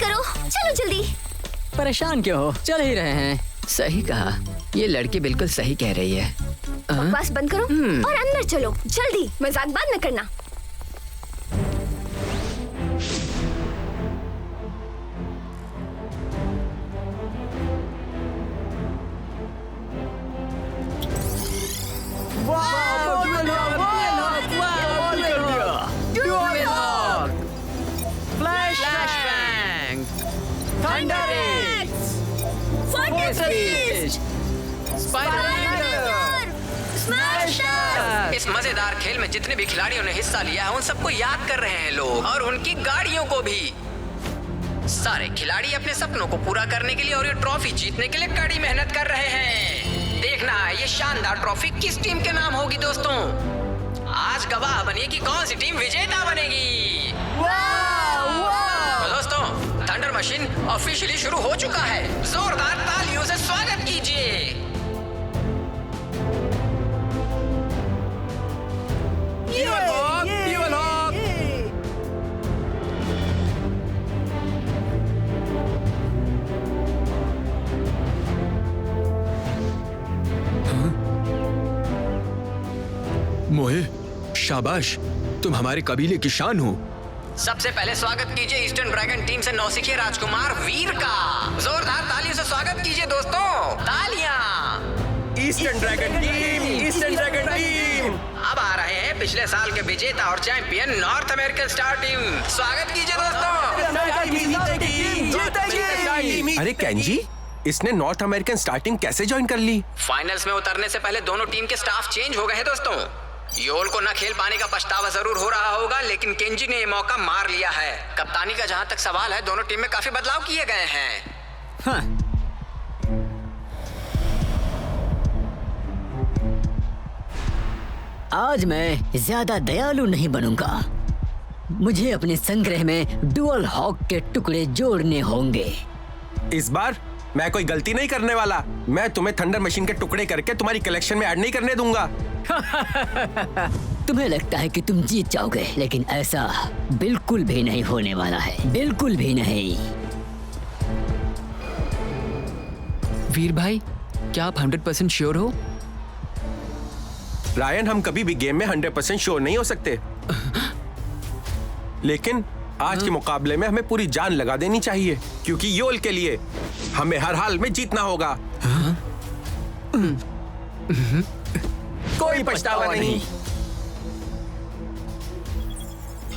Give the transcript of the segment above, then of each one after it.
करो, चलो जल्दी। परेशान क्यों हो, चल ही रहे हैं। सही कहा, ये लड़की बिल्कुल सही कह रही है। बकवास बंद करो और अंदर चलो, जल्दी। मजाक बाद न करना। इस मजेदार खेल में जितने भी खिलाड़ियों ने हिस्सा लिया है उन सबको याद कर रहे हैं लोग, और उनकी गाड़ियों को भी। सारे खिलाड़ी अपने सपनों को पूरा करने के लिए और ये ट्रॉफी जीतने के लिए कड़ी मेहनत कर रहे हैं। देखना है ये शानदार ट्रॉफी किस टीम के नाम होगी दोस्तों। आज गवाह बनिए कि कौन सी टीम विजेता बनेगी। तो दोस्तों, थंडर मशीन ऑफिशियली शुरू हो चुका है। जोरदार तालियों से स्वागत कीजिए। मोहे, शाबाश, तुम हमारे कबीले की शान हो। सबसे पहले स्वागत कीजिए ईस्टर्न ड्रैगन टीम से नौसिखिए राजकुमार वीर का। जोरदार तालियों से स्वागत कीजिए दोस्तों, तालियां। Eastern dragon team, eastern dragon team. अब आ रहे हैं पिछले साल के विजेता और champion north American star team. स्वागत कीजिए दोस्तों। अरे केंजी, इसने नॉर्थ अमेरिकन स्टार टीम कैसे ज्वाइन कर ली? फाइनल्स में उतरने से पहले दोनों टीम के स्टाफ चेंज हो गए हैं दोस्तों। योल को न खेल पाने का पछतावा जरूर हो रहा होगा, लेकिन केंजी ने ये मौका मार लिया है। कप्तानी का जहां तक सवाल है, दोनों टीम में काफी बदलाव किए गए हैं। हाँ। आज मैं ज्यादा दयालु नहीं बनूंगा। मुझे अपने संग्रह में डुअल हॉक के टुकड़े जोड़ने होंगे। इस बार मैं कोई गलती नहीं करने वाला। मैं तुम्हें थंडर मशीन के टुकड़े करके तुम्हारी कलेक्शन में ऐड नहीं करने दूंगा। तुम्हें लगता है कि तुम जीत जाओगे, लेकिन ऐसा बिल्कुल भी नहीं होने वाला है, बिल्कुल भी नहीं। वीर भाई, क्या आप 100% श्योर हो? रायन, हम कभी भी गेम में 100% श्योर नहीं हो सकते, लेकिन आज के मुकाबले में हमें पूरी जान लगा देनी चाहिए, क्योंकि योल के लिए हमें हर हाल में जीतना होगा। कोई पछतावा नहीं।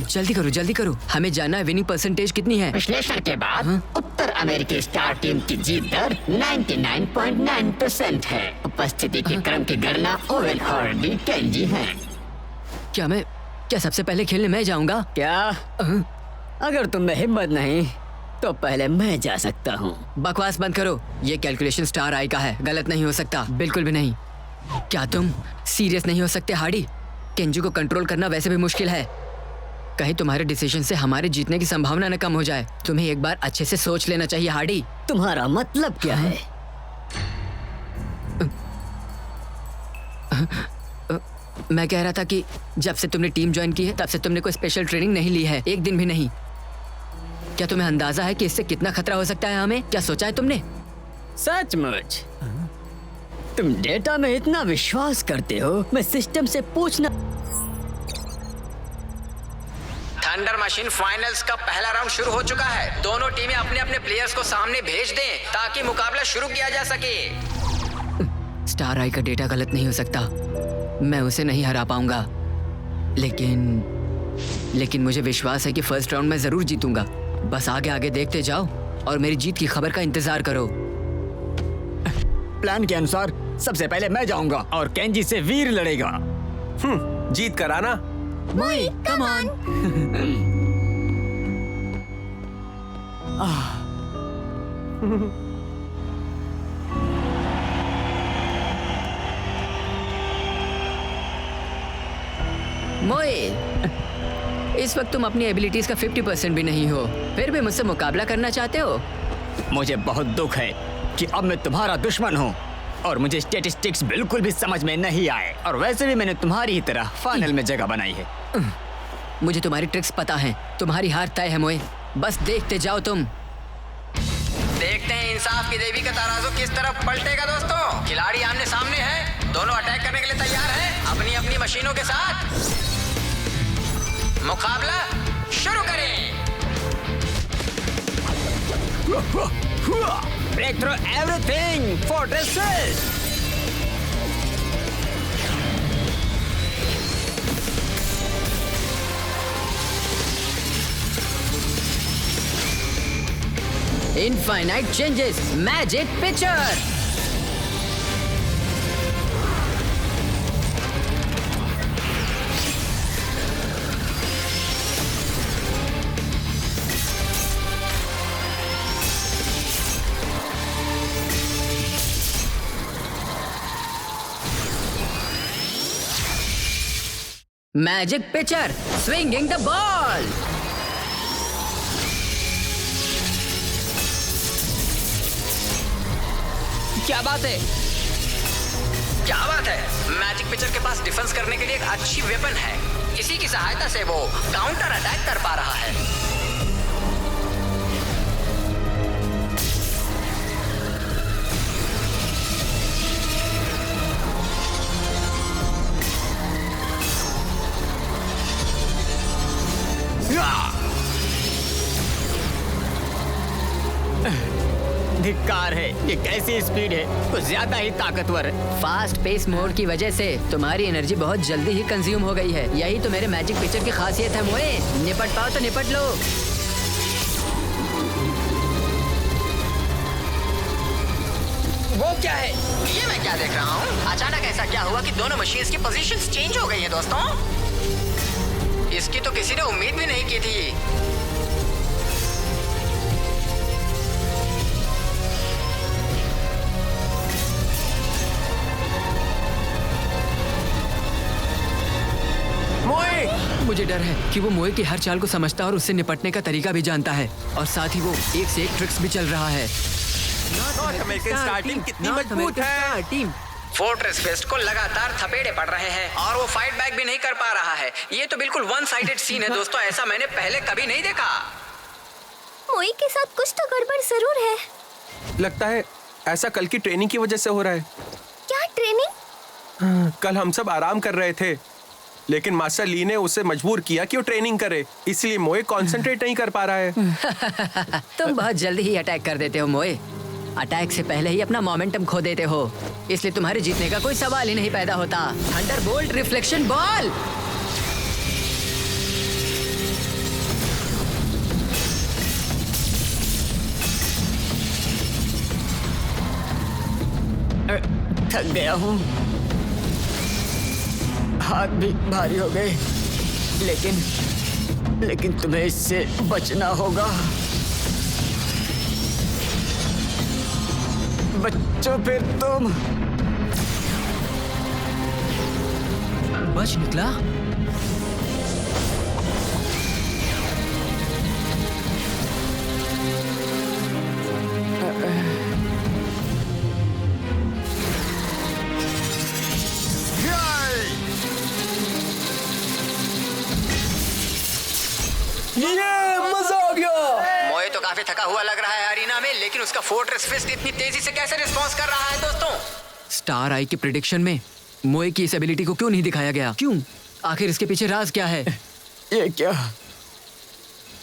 जल्दी करो, हमें जानना है विनिंग परसेंटेज कितनी है। विश्लेषण के बाद उत्तर अमेरिकी स्टार टीम की जीत दर 99.9% है। उपस्थिति के क्रम की गणना ओवेन और डी केंजी है। क्या सबसे पहले खेलने मैं जाऊंगा? क्या? अगर तुम में हिम्मत नहीं तो पहले मैं जा सकता हूँ। बकवास बंद करो। ये कैलकुलेशन स्टार आई का है, गलत नहीं हो सकता, बिल्कुल भी नहीं। क्या तुम सीरियस नहीं हो सकते हार्डी? केंजी को कंट्रोल करना वैसे भी मुश्किल है। कहीं तुम्हारे डिसीजन से हमारे जीतने की संभावना न कम हो जाए। तुम्हें एक बार अच्छे से सोच लेना चाहिए हार्डी। तुम्हारा मतलब क्या है? मैं कह रहा था कि जब से तुमने टीम ज्वाइन की है तब से तुमने कोई स्पेशल ट्रेनिंग नहीं ली है, एक दिन भी नहीं। क्या तुम्हें अंदाजा है कि इससे कितना खतरा हो सकता है हमें? क्या सोचा है तुमने? सचमुच तुम डेटा में इतना विश्वास करते हो? मैं सिस्टम से पूछना। थंडर मशीन फाइनल्स का पहला राउंड शुरू हो चुका है। दोनों टीमें अपने अपने प्लेयर्स को सामने भेज दें ताकि मुकाबला शुरू किया जा सके। स्टार आई का डेटा गलत नहीं हो सकता, मैं उसे नहीं हरा पाऊंगा, लेकिन मुझे विश्वास है कि फर्स्ट राउंड में जरूर जीतूंगा। बस आगे आगे देखते जाओ और मेरी जीत की खबर का इंतजार करो। प्लान के अनुसार सबसे पहले मैं जाऊंगा और केंजी से वीर लड़ेगा। जीत कर आना। मोई, कम ऑन। मोए, इस वक्त तुम अपनी एबिलिटीज का 50% भी नहीं हो, फिर भी मुझसे मुकाबला करना चाहते हो? मुझे बहुत दुख है कि अब मैं तुम्हारा दुश्मन हूँ और मुझे स्टैटिस्टिक्स बिल्कुल भी समझ में नहीं आए, और वैसे भी मैंने तुम्हारी ही तरह फाइनल में जगह बनाई है। मुझे तुम्हारी ट्रिक्स पता है, तुम्हारी हार तय है मोए, बस देखते जाओ तुम। देखते हैं इंसाफ की देवी का तराजू किस तरफ पलटेगा दोस्तों। खिलाड़ी आमने सामने हैं, दोनों अटैक करने के लिए तैयार हैं अपनी अपनी मशीनों के साथ। मुकाबला शुरू करें। Break through everything, fortresses! Infinite changes, magic pitcher. Magic pitcher, swinging the ball. क्या बात है? क्या बात है? मैजिक पिचर के पास डिफेंस करने के लिए एक अच्छी वेपन है। इसी की सहायता से वो काउंटर अटैक कर पा रहा है। धिक्कार है, ये कैसी स्पीड है, कुछ ज्यादा ही ताकतवर है। फास्ट पेस मोड की वजह से तुम्हारी एनर्जी बहुत जल्दी ही कंज्यूम हो गई है। यही तो मेरे मैजिक पिक्चर की खासियत है मोए। निपट पाओ तो निपट लो। वो क्या है? ये मैं क्या देख रहा हूँ? अचानक ऐसा क्या हुआ कि दोनों मशीन्स की पोजीशंस चेंज हो गई हैं दोस्तों? इसकी तो किसी ने उम्मीद भी नहीं की थी। मुझे डर है कि वो मोए की हर चाल को समझता और उससे निपटने का तरीका भी जानता है, और साथ ही वो एक से एक ट्रिक्स भी चल रहा है। टीम कितनी मजबूत है। टीम फोर्ट्रेस फेस्ट को लगातार थपेड़े पड़ रहे हैं और वो फाइट बैक भी नहीं कर पा रहा है। ये तो बिल्कुल वन साइडेड सीन है दोस्तों, ऐसा मैंने पहले कभी नहीं देखा। मोई के साथ कुछ तो गड़बड़ जरूर है। लगता है ऐसा कल की ट्रेनिंग की वजह से हो रहा है। क्या ट्रेनिंग? कल हम सब आराम कर रहे थे, लेकिन मास्टर ली ने उसे मजबूर किया कि वो ट्रेनिंग करे, इसलिए मोए कंसंट्रेट नहीं कर पा रहा है। तुम बहुत जल्दी ही अटैक कर देते हो मोए। अटैक से पहले ही अपना मोमेंटम खो देते हो, इसलिए तुम्हारे जीतने का कोई सवाल ही नहीं पैदा होता। Thunderbolt reflection ball. थक गया हूँ, हाथ भी भारी हो गए, लेकिन तुम्हें इससे बचना होगा। बच्चों फिर तुम बच निकला। मोए तो काफी थका हुआ लग रहा है अरीना में, लेकिन उसका फोर्ट्रेस फिस्ट इतनी तेजी से कैसे रिस्पॉन्स कर रहा है दोस्तों? स्टार आई के प्रेडिक्शन में मोए की इस एबिलिटी को क्यों नहीं दिखाया गया? क्यों? आखिर इसके पीछे राज क्या है? ये क्या?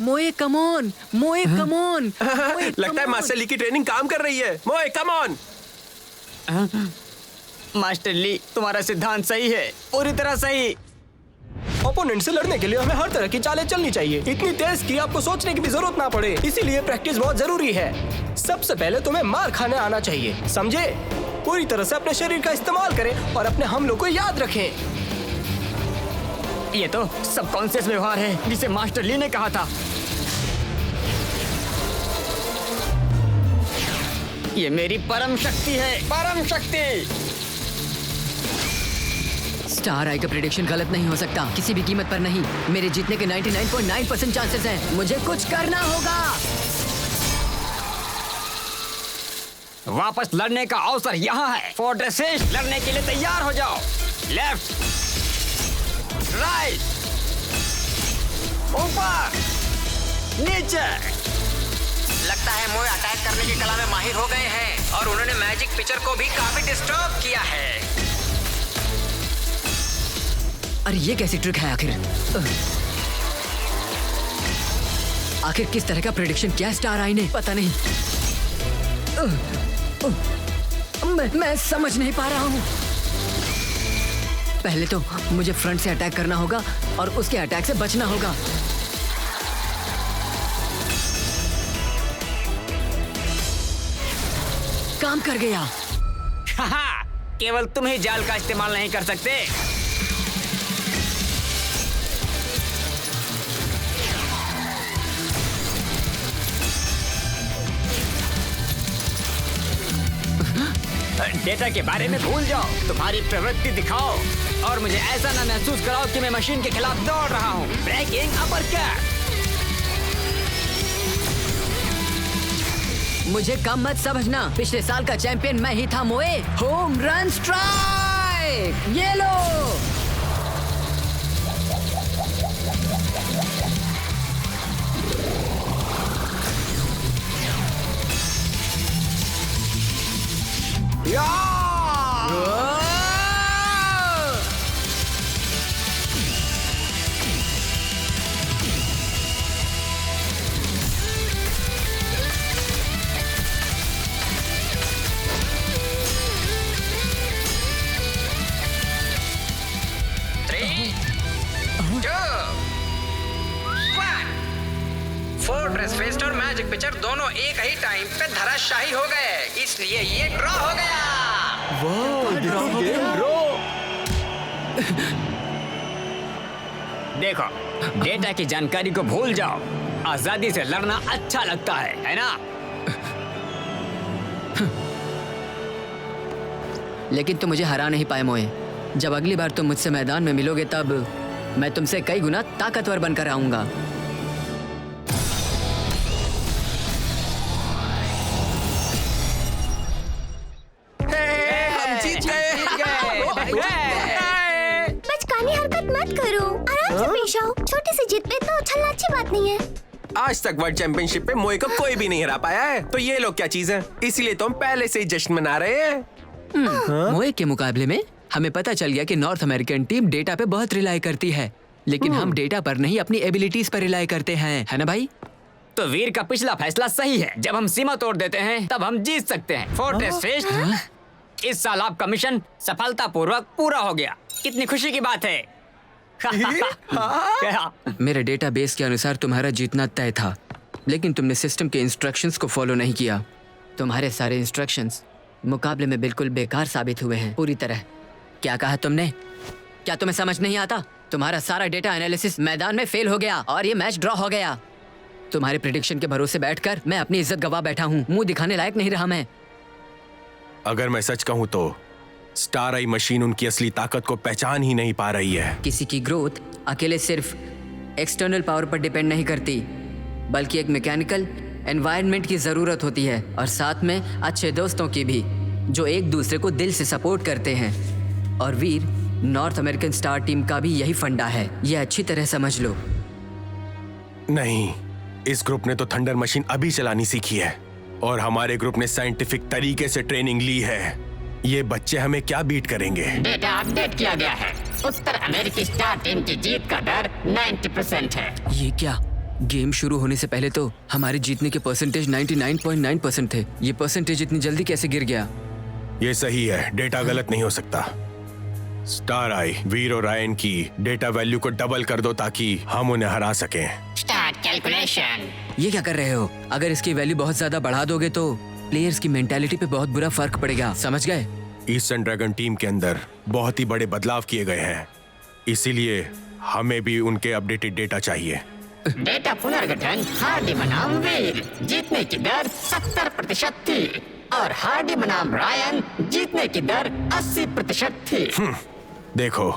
मोए कम ऑन, मोए कम ऑन। लगता है मास्टर ली की ट्रेनिंग काम कर रही है। मोए कम ऑन। मास्टर ली, तुम्हारा सिद्धांत सही है, पूरी तरह सही। ओपोनेंट से लड़ने के लिए हमें हर तरह की चालें चलनी चाहिए, इतनी तेज कि आपको सोचने की भी जरूरत ना पड़े। इसीलिए प्रैक्टिस बहुत जरूरी है। सबसे पहले तुम्हें मार खाने आना चाहिए, समझे? पूरी तरह से अपने शरीर का इस्तेमाल करें और अपने हमलों को याद रखें। ये तो सबकॉन्शियस व्यवहार है जिसे मास्टर ली ने कहा था। ये मेरी परम शक्ति है, परम शक्ति। स्टार आई का प्रेडिक्शन गलत नहीं हो सकता, किसी भी कीमत पर नहीं। मेरे जीतने के 99.9% चांसेस हैं। मुझे कुछ करना होगा। वापस लड़ने का अवसर यहाँ है। फोर्ट्रेसेस, लड़ने के लिए तैयार हो जाओ। लेफ्ट, राइट, ऊपर, नीचे। लगता है मोए अटैक करने की कला में माहिर हो गए हैं और उन्होंने मैजिक पिक्चर को भी काफी डिस्टर्ब किया है। अरे ये कैसी ट्रिक है आखिर? आखिर किस तरह का प्रेडिक्शन किया स्टार आई ने? पता नहीं। मैं समझ नहीं पा रहा हूँ। पहले तो मुझे फ्रंट से अटैक करना होगा और उसके अटैक से बचना होगा। काम कर गया। हाँ, केवल तुम ही जाल का इस्तेमाल नहीं कर सकते। डेटा के बारे में भूल जाओ, तुम्हारी प्रवृत्ति दिखाओ और मुझे ऐसा ना महसूस कराओ कि मैं मशीन के खिलाफ दौड़ रहा हूँ। Breaking uppercut. मुझे कम मत समझना, पिछले साल का चैंपियन मैं ही था मोए। होम रन स्ट्राइक, ये लो। फोर्ट्रेस फेस्ट और मैजिक पिक्चर दोनों एक ही टाइम पे धराशायी हो गए, इसलिए ये ड्रॉ हो गया। देखो, डेटा की जानकारी को भूल जाओ। आजादी से लड़ना अच्छा लगता है ना? लेकिन तुम मुझे हरा नहीं पाए मोए। जब अगली बार तुम मुझसे मैदान में मिलोगे तब मैं तुमसे कई गुना ताकतवर बनकर आऊंगा। बचकानी हरकत मत करो, आराम से पेश आओ। छोटी सी जीत पे इतना उछलना अच्छी बात नहीं है। आज तक वर्ल्ड चैंपियनशिप पे मोए को कोई भी नहीं हरा पाया है, तो ये लोग क्या चीज है? इसीलिए तो हम पहले से ही जश्न मना रहे हैं। मोए के मुकाबले में हमें पता चल गया कि नॉर्थ अमेरिकन टीम डेटा पे बहुत रिलाई करती है, लेकिन हम डेटा पर नहीं अपनी एबिलिटीज पर रिलाई करते हैं, है ना भाई? तो वीर का पिछला फैसला सही है। जब हम सीमा तोड़ देते हैं तब हम जीत सकते हैं। फोर्ट्रेस फेस्ट, इस साल आपका मिशन सफलतापूर्वक पूरा हो गया। कितनी खुशी की बात है। मेरे डेटाबेस के अनुसार तुम्हारा जीतना तय था, लेकिन तुमने सिस्टम के इंस्ट्रक्शंस को फॉलो नहीं किया। तुम्हारे सारे इंस्ट्रक्शंस मुकाबले में बिल्कुल बेकार साबित हुए हैं, पूरी तरह। क्या कहा तुमने? क्या तुम्हें समझ नहीं आता? तुम्हारा सारा डेटा एनालिसिस मैदान में फेल हो गया और ये मैच ड्रॉ हो गया। तुम्हारे प्रेडिक्शन के भरोसे बैठकर मैं अपनी इज्जत गवा बैठा हूँ। मुंह दिखाने लायक नहीं रहा मैं। अगर मैं सच कहूँ तो स्टार आई मशीन उनकी असली ताकत को पहचान ही नहीं पा रही है। किसी की ग्रोथ अकेले सिर्फ एक्सटर्नल पावर पर डिपेंड नहीं करती, बल्कि एक मैकेनिकल एनवायरनमेंट की जरूरत होती है और साथ में अच्छे दोस्तों की भी, जो एक दूसरे को दिल से सपोर्ट करते हैं। और वीर, नॉर्थ अमेरिकन स्टार टीम का भी यही फंडा है, ये अच्छी तरह समझ लो। नहीं, इस ग्रुप ने तो थंडर मशीन अभी चलानी सीखी है और हमारे ग्रुप ने साइंटिफिक तरीके से ट्रेनिंग ली है। ये बच्चे हमें क्या बीट करेंगे? डेटा अपडेट किया गया है। उत्तर अमेरिकी स्टार टीम की जीत का दर 90% है। ये क्या? गेम शुरू होने से पहले तो हमारे जीतने के परसेंटेज 99.9% थे। ये परसेंटेज इतनी जल्दी कैसे गिर गया? ये सही है, डेटा गलत नहीं हो सकता। स्टार आई, वीर और रायन की डेटा वैल्यू को डबल कर दो ताकि हम उन्हें हरा सकें। Start calculation. ये क्या कर रहे हो? अगर इसकी वैल्यू बहुत ज्यादा बढ़ा दोगे तो प्लेयर्स की मेंटालिटी पे बहुत बुरा फर्क पड़ेगा, समझ गए? ईस्टर्न ड्रैगन टीम के अंदर बहुत ही बड़े बदलाव किए गए हैं, इसीलिए हमें भी उनके अपडेटेड डेटा चाहिए। डेटा पुनर्गठन हार्डी बनाम वीर, जीतने की दर 70% थी और हार्डी बनाम रायन, जीतने की दर 80% थी। देखो,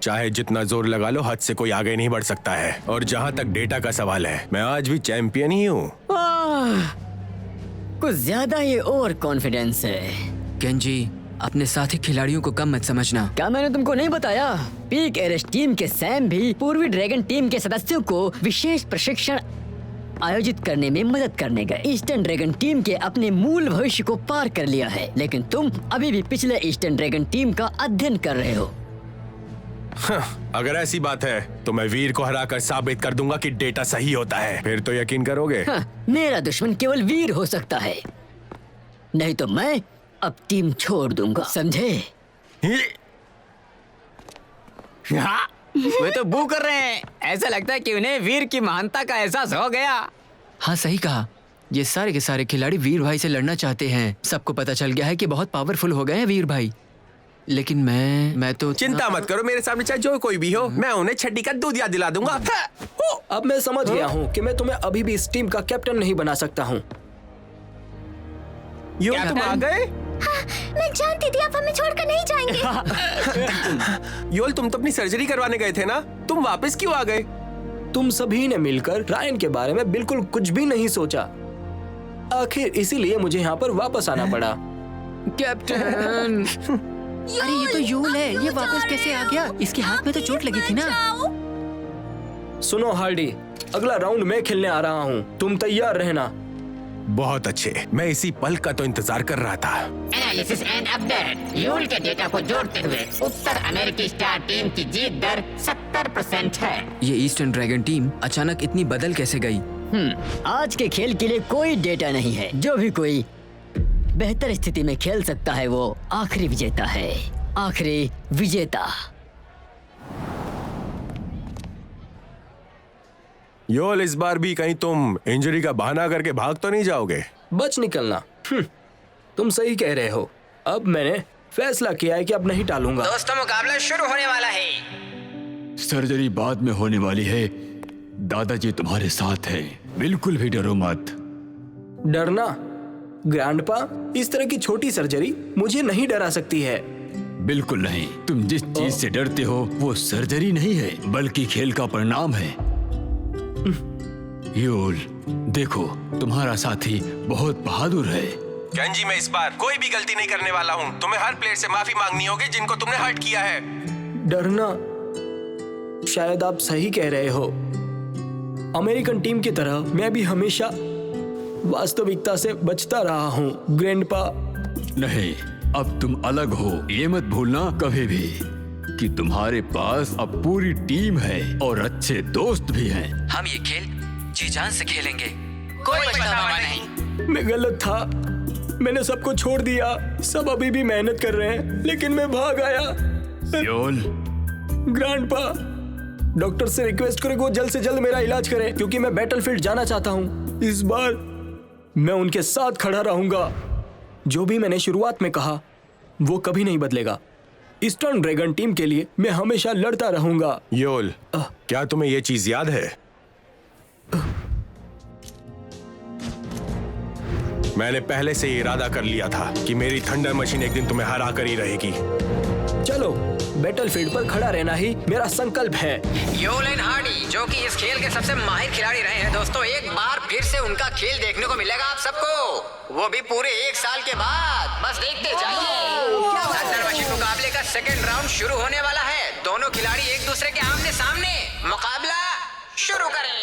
चाहे जितना जोर लगा लो, हद से कोई आगे नहीं बढ़ सकता है। और जहाँ तक डेटा का सवाल है, मैं आज भी चैंपियन ही हूँ। कुछ ज्यादा ही ओवर कॉन्फिडेंस है। केंजी, अपने साथी खिलाड़ियों को कम मत समझना। क्या मैंने तुमको नहीं बताया? पीक एरेस टीम के सैम भी पूर्वी ड्रैगन टीम के सदस्यों को विशेष प्रशिक्षण आयोजित करने में मदद करने गए। ईस्टर्न ड्रैगन टीम के अपने मूल भविष्य को पार कर लिया है, लेकिन तुम अभी भी पिछले ईस्टर्न ड्रैगन टीम का अध्ययन कर रहे हो। अगर ऐसी बात है तो मैं वीर को हराकर साबित कर दूंगा कि डेटा सही होता है। फिर तो यकीन करोगे? मेरा दुश्मन केवल वीर हो सकता है, नहीं तो मैं अब टीम छोड़ दूंगा, समझे? वे तो बू कर रहे हैं। ऐसा लगता है कि उन्हें वीर की महानता का एहसास हो गया। हाँ सही कहा, ये सारे के सारे खिलाड़ी वीर भाई से लड़ना चाहते हैं। सबको पता चल गया है कि बहुत पावरफुल हो गए हैं वीर भाई। लेकिन मैं तो चिंता मत करो, मेरे सामने चाहे जो कोई भी हो, मैं उन्हें छड्डी का दूध याद दिला दूंगा। अब मैं समझ गया हूँ कि मैं तुम्हें अभी भी इस टीम का कैप्टन नहीं बना सकता हूँ। योल तुम आ गए? मैं जानती थी आप हमें छोड़कर नहीं जाएंगे। योल तुम तो अपनी सर्जरी करवाने गए थे ना, तुम वापस क्यों आ गए? तुम सभी ने मिलकर रायन के बारे में बिल्कुल कुछ भी नहीं सोचा। आखिर इसीलिए मुझे यहाँ पर वापस आना पड़ा। कैप्टन अरे ये तो यूल है, ये वापस कैसे आ गया? इसके हाथ में तो चोट लगी थी ना। सुनो हार्डी, अगला राउंड मैं खेलने आ रहा हूँ, तुम तैयार रहना। बहुत अच्छे, मैं इसी पल का तो इंतजार कर रहा था। Analysis and update. यूल के डेटा को जोड़ते हुए उत्तर अमेरिकी स्टार टीम की जीत दर 70% है। ये ईस्टर्न ड्रैगन टीम अचानक इतनी बदल कैसे गई? आज के खेल के लिए कोई डेटा नहीं है। जो भी कोई बेहतर स्थिति में खेल सकता है वो आखिरी विजेता है, आखिरी विजेता। योल इस बार भी कहीं तुम इंजरी का बहाना करके भाग तो नहीं जाओगे? बच निकलना। तुम सही कह रहे हो। अब मैंने फैसला किया है कि अब नहीं टालूंगा। दोस्तों मुकाबला शुरू होने वाला है। सर्जरी बाद में होने वाली है। दादाजी तुम्हारे साथ है, बिल्कुल भी डरो मत। डरना? ग्रैंडपा, इस तरह की छोटी सर्जरी मुझे नहीं डरा सकती है। बिल्कुल नहीं। तुम जिस चीज से डरते हो वो सर्जरी नहीं है, बल्कि खेल का परिणाम है। योल, देखो तुम्हारा साथी बहुत बहादुर है। केंजी, मैं इस बार कोई भी गलती नहीं करने वाला हूँ। तुम्हें हर प्लेयर से माफी मांगनी होगी जिनको तुमने हर्ट किया है। डरना? शायद आप सही कह रहे हो। अमेरिकन टीम की तरह मैं भी हमेशा वास्तविकता से बचता रहा हूँ ग्रैंडपा। नहीं, अब तुम अलग हो, ये मत भूलना कभी भी कि तुम्हारे पास अब पूरी टीम है और अच्छे दोस्त भी हैं। हम ये खेल जी जान से खेलेंगे, कोई पछतावा नहीं। मैं गलत था, मैंने सबको छोड़ दिया। सब अभी भी मेहनत कर रहे हैं, लेकिन मैं भाग आया। योल, ग्रैंडपा, डॉक्टर से रिक्वेस्ट करो कि वो जल्द से जल्द मेरा इलाज करें, क्योंकि मैं बैटलफील्ड जाना चाहता हूँ। इस बार मैं उनके साथ खड़ा रहूंगा। जो भी मैंने शुरुआत में कहा वो कभी नहीं बदलेगा। ईस्टर्न ड्रैगन टीम के लिए मैं हमेशा लड़ता रहूंगा। योल, क्या तुम्हें ये चीज याद है? मैंने पहले से ही इरादा कर लिया था कि मेरी थंडर मशीन एक दिन तुम्हें हरा कर ही रहेगी। चलो, बैटलफील्ड पर खड़ा रहना ही मेरा संकल्प है। योल एंड हार्डी, जो कि इस खेल के सबसे माहिर खिलाड़ी रहे हैं दोस्तों, एक बार फिर से उनका खेल देखने को मिलेगा आप सबको, वो भी पूरे 1 साल के बाद। बस देखते जाइए। थंडर मशीन मुकाबले का सेकंड राउंड शुरू होने वाला है। दोनों खिलाड़ी एक दूसरे के आमने सामने। मुकाबला शुरू करें।